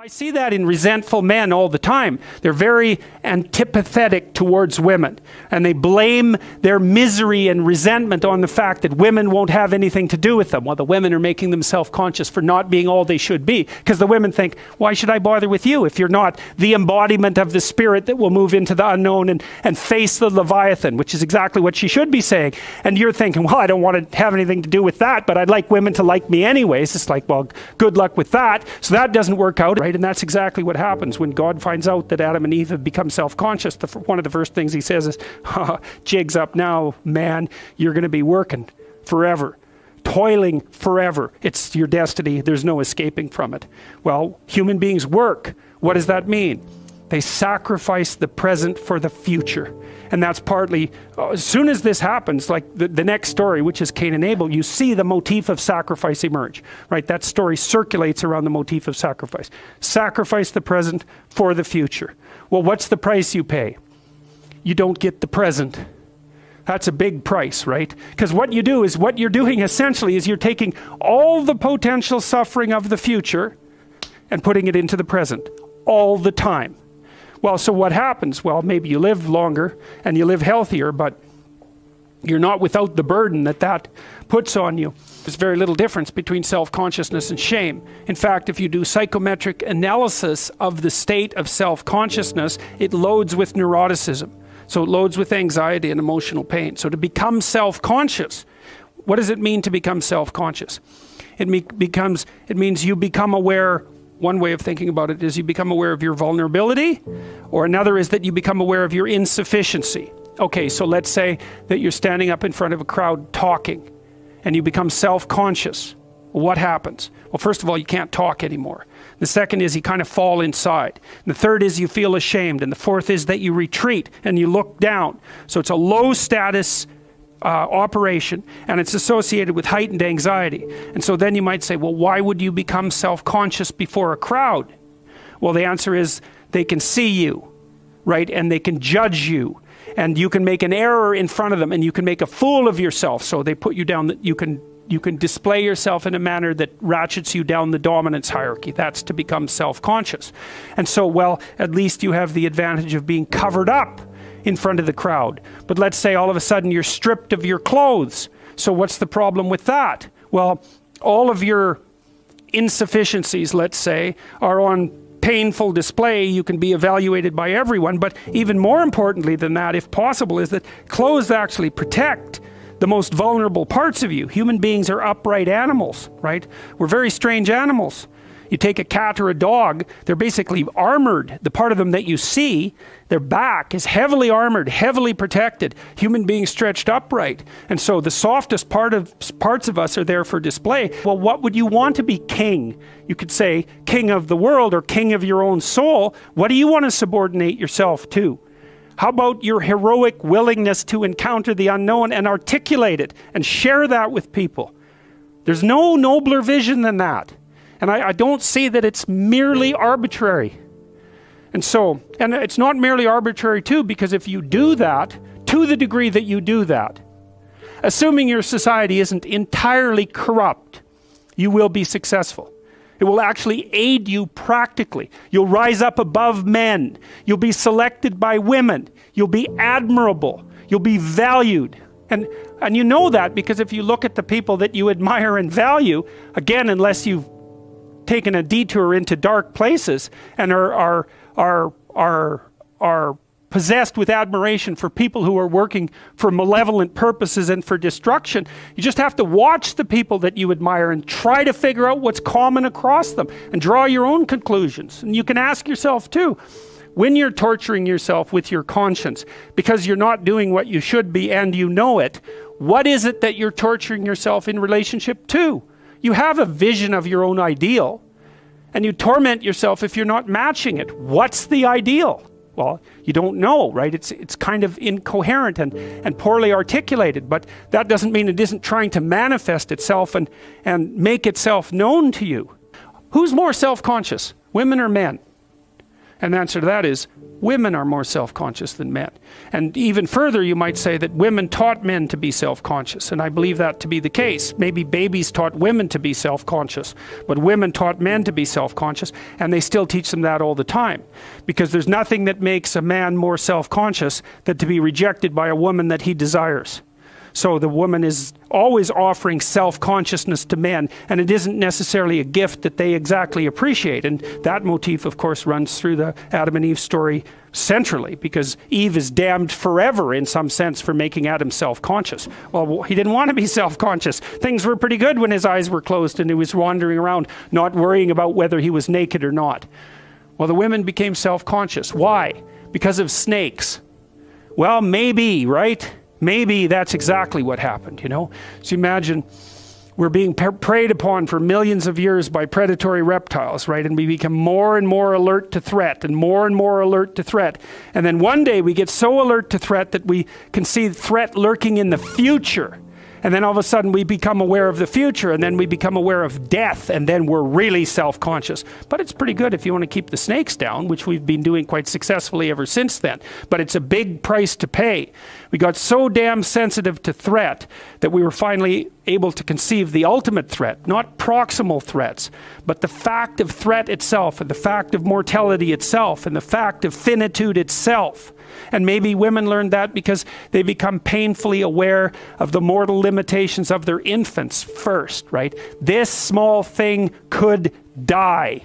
I see that in resentful men all the time. They're very antipathetic towards women, and they blame their misery and resentment on the fact that women won't have anything to do with them, while the women are making them self-conscious for not being all they should be, because the women think, why should I bother with you if you're not the embodiment of the spirit that will move into the unknown and face the Leviathan, which is exactly what she should be saying. And you're thinking, well, I don't want to have anything to do with that, but I'd like women to like me anyways. It's like, well, good luck with that. So that doesn't work out, right? And that's exactly what happens when God finds out that Adam and Eve have become self-conscious. One of the first things he says is, jig's up now, man. You're going to be working forever, toiling forever. It's your destiny. There's no escaping from it. Well, human beings work. What does that mean? They sacrifice the present for the future. And that's partly, as soon as this happens, like the next story, which is Cain and Abel, you see the motif of sacrifice emerge, right? That story circulates around the motif of sacrifice. Sacrifice the present for the future. Well, what's the price you pay? You don't get the present. That's a big price, right? Because what you do is, what you're doing essentially is you're taking all the potential suffering of the future and putting it into the present all the time. Well, so what happens? Well, maybe you live longer and you live healthier, but you're not without the burden that puts on you. There's very little difference between self-consciousness and shame. In fact, if you do psychometric analysis of the state of self-consciousness, it loads with neuroticism. So it loads with anxiety and emotional pain. So to become self-conscious, what does it mean to become self-conscious? It means you become aware. One way of thinking about it is you become aware of your vulnerability, or another is that you become aware of your insufficiency. Okay, so let's say that you're standing up in front of a crowd talking, and you become self-conscious. Well, what happens? Well, first of all, you can't talk anymore. The second is you kind of fall inside. And the third is you feel ashamed. And the fourth is that you retreat and you look down. So it's a low status operation, and it's associated with heightened anxiety. And so then you might say, well, why would you become self-conscious before a crowd? Well, the answer is they can see you, right? And they can judge you, and you can make an error in front of them, and you can make a fool of yourself. So they put you down, that you can display yourself in a manner that ratchets you down the dominance hierarchy. That's to become self-conscious. And so, well, at least you have the advantage of being covered up in front of the crowd. But let's say all of a sudden you're stripped of your clothes. So what's the problem with that? Well, all of your insufficiencies, let's say, are on painful display. You can be evaluated by everyone. But even more importantly than that, if possible, is that clothes actually protect the most vulnerable parts of you. Human beings are upright animals, right? We're very strange animals. You take a cat or a dog, they're basically armored. The part of them that you see, their back is heavily armored, heavily protected. Human beings stretched upright. And so the softest parts of us are there for display. Well, what would you want to be king? You could say king of the world or king of your own soul. What do you want to subordinate yourself to? How about your heroic willingness to encounter the unknown and articulate it and share that with people? There's no nobler vision than that. And I don't see that it's merely arbitrary. And it's not merely arbitrary too, because if you do that, to the degree that you do that, assuming your society isn't entirely corrupt, you will be successful. It will actually aid you practically. You'll rise up above men. You'll be selected by women. You'll be admirable. You'll be valued. And you know that because if you look at the people that you admire and value, again, unless you've taken a detour into dark places and are possessed with admiration for people who are working for malevolent purposes and for destruction, you just have to watch the people that you admire and try to figure out what's common across them and draw your own conclusions. And you can ask yourself too, when you're torturing yourself with your conscience because you're not doing what you should be and you know it, what is it that you're torturing yourself in relationship to? You have a vision of your own ideal, and you torment yourself if you're not matching it. What's the ideal? Well, you don't know, right? It's kind of incoherent and poorly articulated, but that doesn't mean it isn't trying to manifest itself and make itself known to you. Who's more self-conscious, women or men? And the answer to that is women are more self-conscious than men. And even further, you might say that women taught men to be self-conscious. And I believe that to be the case. Maybe babies taught women to be self-conscious, but women taught men to be self-conscious, and they still teach them that all the time. Because there's nothing that makes a man more self-conscious than to be rejected by a woman that he desires. So the woman is always offering self-consciousness to men, and it isn't necessarily a gift that they exactly appreciate. And that motif, of course, runs through the Adam and Eve story centrally, because Eve is damned forever, in some sense, for making Adam self-conscious. Well, he didn't want to be self-conscious. Things were pretty good when his eyes were closed and he was wandering around, not worrying about whether he was naked or not. Well, the women became self-conscious. Why? Because of snakes. Well, maybe, right? Maybe that's exactly what happened, you know? So imagine we're being preyed upon for millions of years by predatory reptiles, right? And we become more and more alert to threat and more alert to threat. And then one day we get so alert to threat that we can see threat lurking in the future. And then all of a sudden we become aware of the future, and then we become aware of death, and then we're really self-conscious. But it's pretty good if you want to keep the snakes down, which we've been doing quite successfully ever since then. But it's a big price to pay. We got so damn sensitive to threat that we were finally able to conceive the ultimate threat, not proximal threats, but the fact of threat itself, and the fact of mortality itself, and the fact of finitude itself. And maybe women learned that because they become painfully aware of the mortal limitations of their infants first, right? This small thing could die,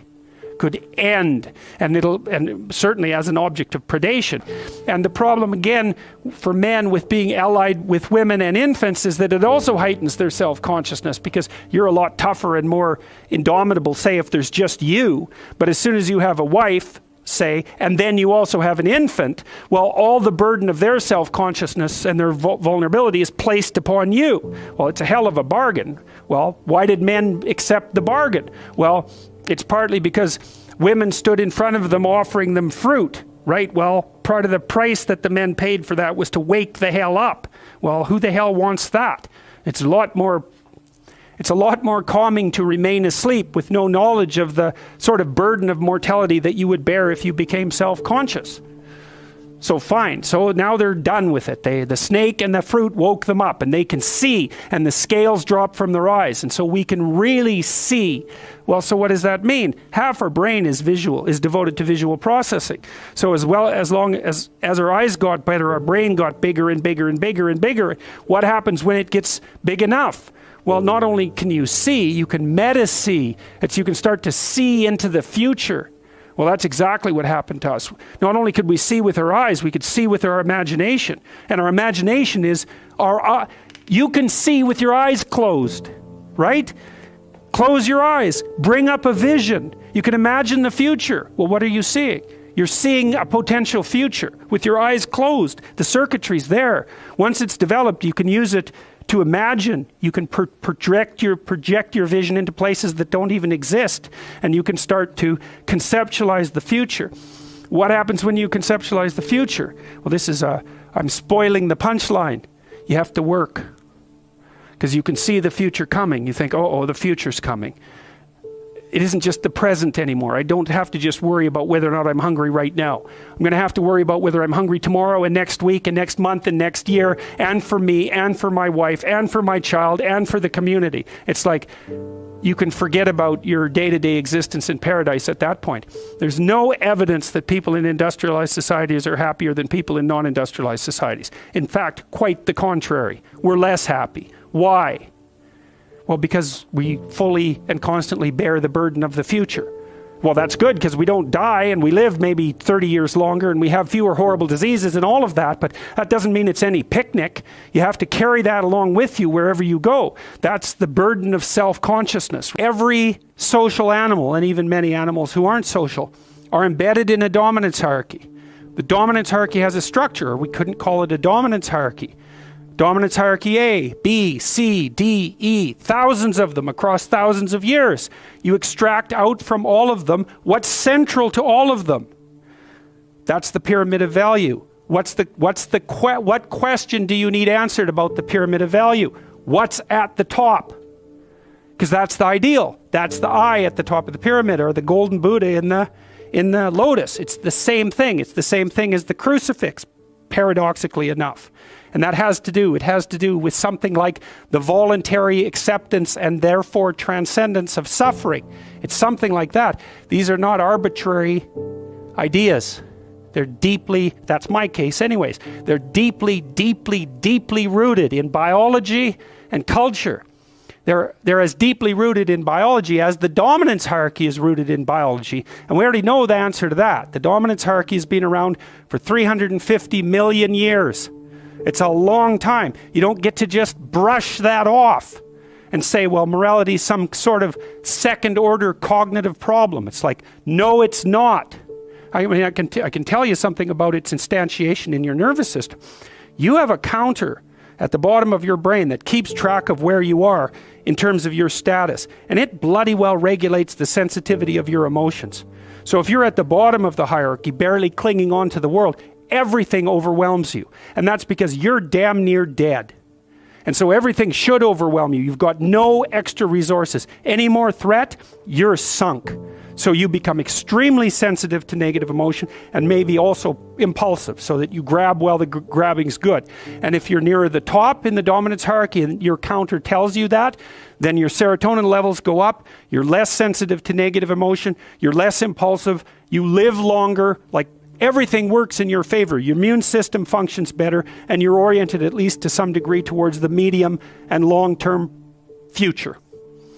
could end, and certainly as an object of predation. And the problem again for men with being allied with women and infants is that it also heightens their self-consciousness, because you're a lot tougher and more indomitable, say, if there's just you. But as soon as you have a wife, say, and then you also have an infant, well, all the burden of their self-consciousness and their vulnerability is placed upon you. Well, it's a hell of a bargain. Well, why did men accept the bargain? Well, it's partly because women stood in front of them offering them fruit, right? Well, part of the price that the men paid for that was to wake the hell up. Well, who the hell wants that? It's a lot more calming to remain asleep with no knowledge of the sort of burden of mortality that you would bear if you became self-conscious. So fine, so now they're done with it. The snake and the fruit woke them up, and they can see, and the scales drop from their eyes, and so we can really see. Well, so what does that mean? Half our brain is devoted to visual processing. So as long as our eyes got better, our brain got bigger and bigger and bigger and bigger. What happens when it gets big enough? Well, not only can you see, you can meta-see. You can start to see into the future. Well, that's exactly what happened to us. Not only could we see with our eyes, we could see with our imagination. And our imagination is, you can see with your eyes closed, right? Close your eyes. Bring up a vision. You can imagine the future. Well, what are you seeing? You're seeing a potential future with your eyes closed. The circuitry's there. Once it's developed, you can use it to imagine. You can project your vision into places that don't even exist, and you can start to conceptualize the future. What happens when you conceptualize the future? Well, I'm spoiling the punchline. You have to work, because you can see the future coming. You think, oh, the future's coming. It isn't just the present anymore. I don't have to just worry about whether or not I'm hungry right now. I'm going to have to worry about whether I'm hungry tomorrow and next week and next month and next year, and for me and for my wife and for my child and for the community. It's like you can forget about your day-to-day existence in paradise at that point. There's no evidence that people in industrialized societies are happier than people in non-industrialized societies. In fact, quite the contrary. We're less happy. Why? Well, because we fully and constantly bear the burden of the future. Well, that's good, because we don't die and we live maybe 30 years longer and we have fewer horrible diseases and all of that, but that doesn't mean it's any picnic. You have to carry that along with you wherever you go. That's the burden of self-consciousness. Every social animal, and even many animals who aren't social, are embedded in a dominance hierarchy. The dominance hierarchy has a structure, or we couldn't call it a dominance hierarchy. Dominance hierarchy A, B, C, D, E, thousands of them across thousands of years. You extract out from all of them what's central to all of them. That's the pyramid of value. What question do you need answered about the pyramid of value? What's at the top? Because that's the ideal. That's the I at the top of the pyramid, or the golden Buddha in in the lotus. It's the same thing. It's the same thing as the crucifix, paradoxically enough. And that has to do with something like the voluntary acceptance and therefore transcendence of suffering. It's something like that. These are not arbitrary ideas. They're deeply, that's my case anyways, they're deeply, deeply, deeply rooted in biology and culture. They're as deeply rooted in biology as the dominance hierarchy is rooted in biology. And we already know the answer to that. The dominance hierarchy has been around for 350 million years. It's a long time. You don't get to just brush that off and say, well, morality is some sort of second order cognitive problem. It's like, no, it's not. I mean, I can tell you something about its instantiation in your nervous system. You have a counter at the bottom of your brain that keeps track of where you are in terms of your status. And it bloody well regulates the sensitivity of your emotions. So if you're at the bottom of the hierarchy, barely clinging on to the world, everything overwhelms you. And that's because you're damn near dead. And so everything should overwhelm you. You've got no extra resources. Any more threat, you're sunk. So you become extremely sensitive to negative emotion and maybe also impulsive, so that you grab while the grabbing's good. And if you're nearer the top in the dominance hierarchy and your counter tells you that, then your serotonin levels go up, you're less sensitive to negative emotion, you're less impulsive, you live longer, like everything works in your favor. Your immune system functions better, and you're oriented at least to some degree towards the medium and long-term future.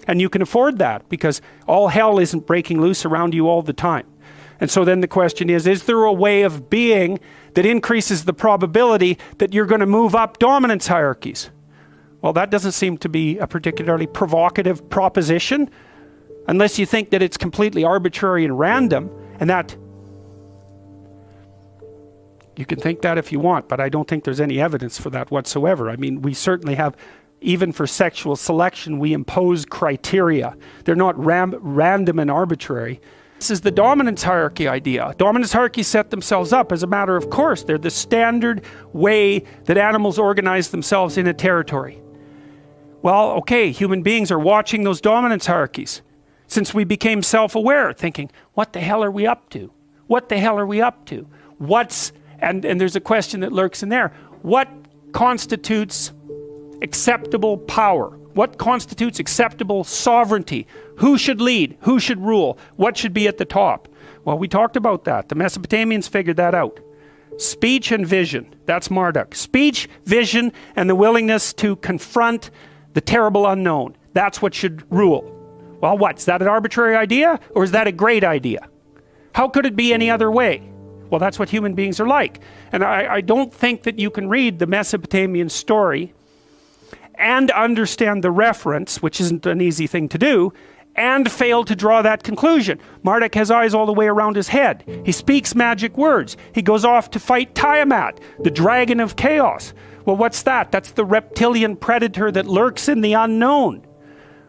And you can afford that because all hell isn't breaking loose around you all the time. And so then the question is there a way of being that increases the probability that you're going to move up dominance hierarchies? Well, that doesn't seem to be a particularly provocative proposition, unless you think that it's completely arbitrary and random, and that you can think that if you want, but I don't think there's any evidence for that whatsoever. I mean, we certainly have, even for sexual selection, we impose criteria. They're not random and arbitrary. This is the dominance hierarchy idea. Dominance hierarchies set themselves up as a matter of course. They're the standard way that animals organize themselves in a territory. Well, okay, human beings are watching those dominance hierarchies since we became self-aware, thinking, what the hell are we up to? What the hell are we up to? And there's a question that lurks in there. What constitutes acceptable power? What constitutes acceptable sovereignty? Who should lead? Who should rule? What should be at the top? Well, we talked about that. The Mesopotamians figured that out. Speech and vision. That's Marduk. Speech, vision, and the willingness to confront the terrible unknown. That's what should rule. Well, what? Is that an arbitrary idea, or is that a great idea? How could it be any other way? Well, that's what human beings are like. And I don't think that you can read the Mesopotamian story and understand the reference, which isn't an easy thing to do, and fail to draw that conclusion. Marduk has eyes all the way around his head. He speaks magic words. He goes off to fight Tiamat, the dragon of chaos. Well, what's that? That's the reptilian predator that lurks in the unknown.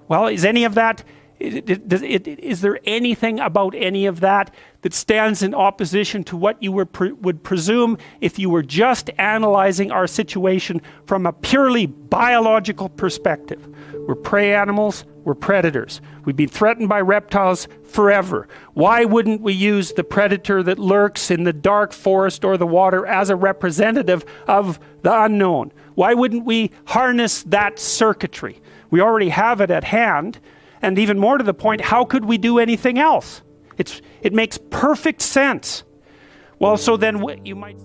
Well, is any of that, is there anything about any of that that stands in opposition to what you would presume if you were just analyzing our situation from a purely biological perspective? We're prey animals, we're predators. We've been threatened by reptiles forever. Why wouldn't we use the predator that lurks in the dark forest or the water as a representative of the unknown? Why wouldn't we harness that circuitry? We already have it at hand. And even more to the point, how could we do anything else? It makes perfect sense. Well, so then you might...